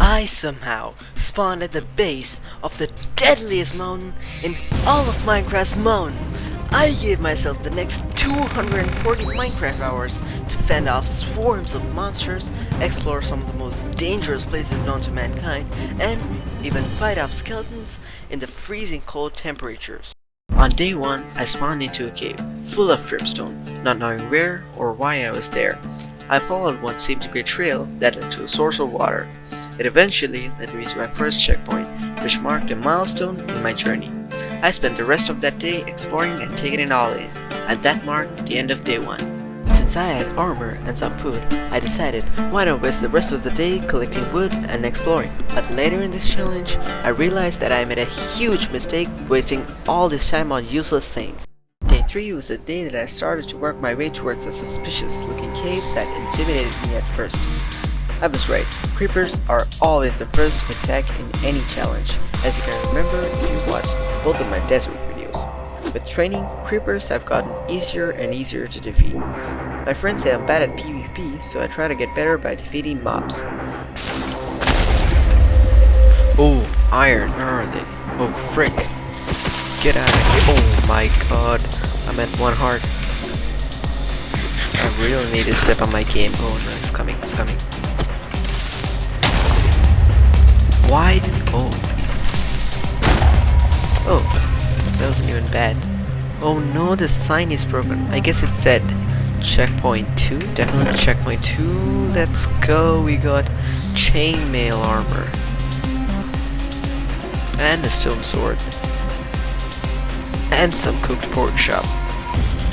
I somehow spawned at the base of the deadliest mountain in all of Minecraft's mountains. I gave myself the next 240 Minecraft hours to fend off swarms of monsters, explore some of the most dangerous places known to mankind, and even fight off skeletons in the freezing cold temperatures. On day 1, I spawned into a cave, full of dripstone, not knowing where or why I was there. I followed what seemed to be a trail that led to a source of water. It eventually led me to my first checkpoint, which marked a milestone in my journey. I spent the rest of that day exploring and taking it all in, and that marked the end of day 1. Since I had armor and some food, I decided why not waste the rest of the day collecting wood and exploring. But later in this challenge, I realized that I made a huge mistake wasting all this time on useless things. Day 3 was the day that I started to work my way towards a suspicious looking cave that intimidated me at first. I was right, creepers are always the first to attack in any challenge, as you can remember if you watched both of my desert videos. With training, creepers have gotten easier and easier to defeat. My friends say I'm bad at PvP, so I try to get better by defeating mobs. Oh, iron, where are they? Oh, frick. Get out of here. Oh my god, I'm at 1 heart. I really need to step on my game. Oh no, it's coming, it's coming. Why did oh that wasn't even bad. Oh no, the sign is broken. I guess it said checkpoint 2. Definitely checkpoint 2. Let's go. We got chainmail armor and a stone sword and some cooked pork chop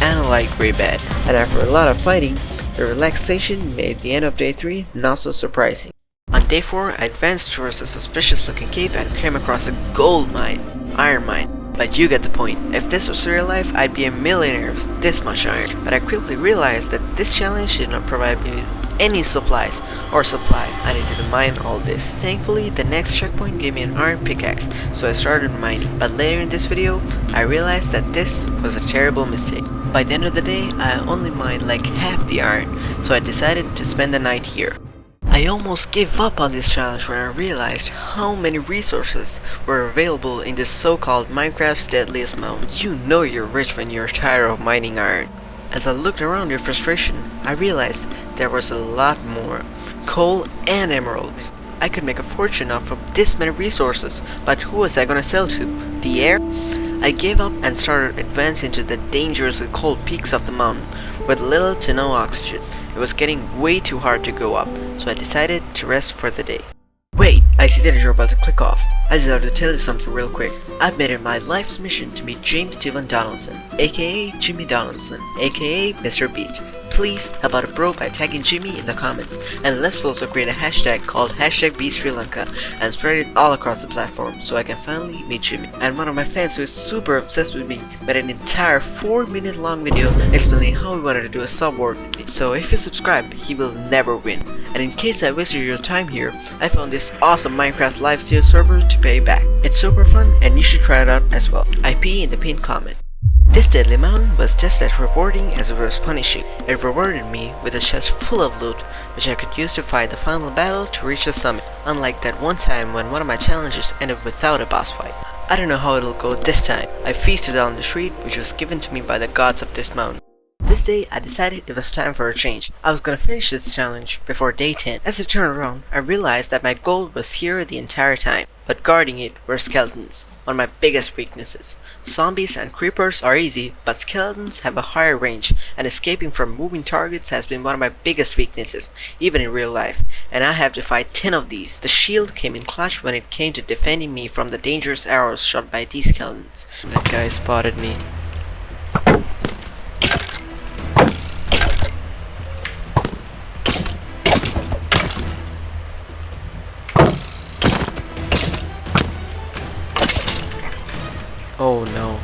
and a light gray bed. And after a lot of fighting, the relaxation made the end of day 3 not so surprising. On day 4, I advanced towards a suspicious looking cave and came across a gold mine, iron mine. But you get the point. If this was real life, I'd be a millionaire with this much iron. But I quickly realized that this challenge did not provide me with any supplies or supply. I needed to mine all this. Thankfully, the next checkpoint gave me an iron pickaxe, so I started mining. But later in this video, I realized that this was a terrible mistake. By the end of the day, I only mined like half the iron, so I decided to spend the night here. I almost gave up on this challenge when I realized how many resources were available in this so-called Minecraft's deadliest mountain. You know you're rich when you're tired of mining iron. As I looked around in frustration, I realized there was a lot more. Coal and emeralds. I could make a fortune off of this many resources, but who was I gonna sell to? The air? I gave up and started advancing to the dangerously cold peaks of the mountain with little to no oxygen. It was getting way too hard to go up, so I decided to rest for the day. Wait, I see that you're about to click off. I just have to tell you something real quick. I've made it my life's mission to meet James Steven Donaldson, aka Jimmy Donaldson, aka Mr. Beast. Please help out a bro by tagging Jimmy in the comments, and let's also create a hashtag called #BeastSriLanka and spread it all across the platform so I can finally meet Jimmy. And one of my fans who is super obsessed with me made an entire 4-minute long video explaining how he wanted to do a sub war with me. So if you subscribe, he will never win. And in case I wasted your time here, I found this awesome Minecraft live steal server to pay back. It's super fun and you should try it out as well. IP in the pinned comment. This deadly mountain was just as rewarding as it was punishing. It rewarded me with a chest full of loot, which I could use to fight the final battle to reach the summit, unlike that one time when one of my challenges ended without a boss fight. I don't know how it'll go this time. I feasted on the treat which was given to me by the gods of this mountain. This day, I decided it was time for a change. I was gonna finish this challenge before day 10. As I turned around, I realized that my goal was here the entire time, but guarding it were skeletons, one of my biggest weaknesses. Zombies and creepers are easy, but skeletons have a higher range, and escaping from moving targets has been one of my biggest weaknesses, even in real life, and I have to fight 10 of these. The shield came in clutch when it came to defending me from the dangerous arrows shot by these skeletons. That guy spotted me. Oh no.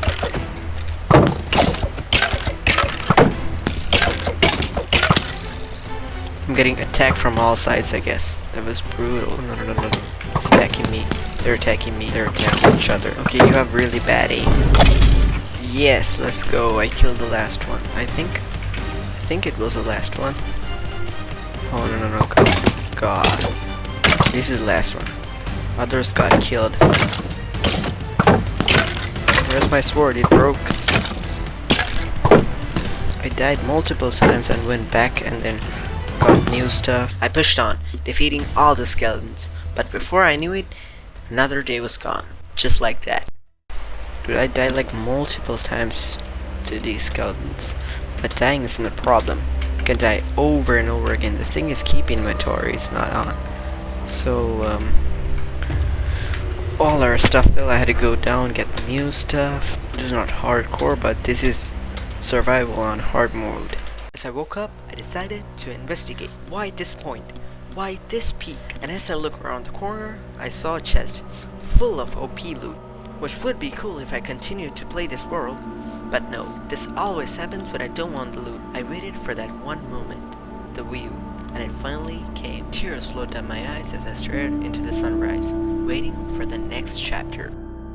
I'm getting attacked from all sides, I guess. That was brutal. No. It's attacking me. They're attacking me. They're attacking each other. Okay, you have really bad aim. Yes, let's go. I killed the last one. I think it was the last one. Oh no. God. This is the last one. Others got killed. Where's my sword? It broke. I died multiple times and went back and then got new stuff. I pushed on, defeating all the skeletons. But before I knew it, another day was gone. Just like that. Dude, I died like multiple times to these skeletons. But dying isn't a problem. You can die over and over again. The thing is, keep inventory is not on. So, all our stuff fell. I had to go down, get new stuff. This is not hardcore, but this is survival on hard mode. As I woke up, I decided to investigate. Why this point? Why this peak? And as I looked around the corner, I saw a chest full of OP loot, which would be cool if I continued to play this world. But no, this always happens when I don't want the loot. I waited for that one moment, the view, and it finally came. Tears flowed down my eyes as I stared into the sunrise, waiting for the next chapter.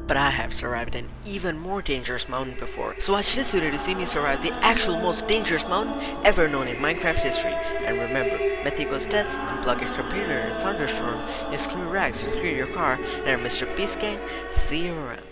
But I have survived an even more dangerous mountain before, so watch this video to see me survive the actual most dangerous mountain ever known in Minecraft history. And remember, Mythico's death, unplug your computer in a thunderstorm, use clean rags to clear your car, and our Mr. Beast gang, see you around.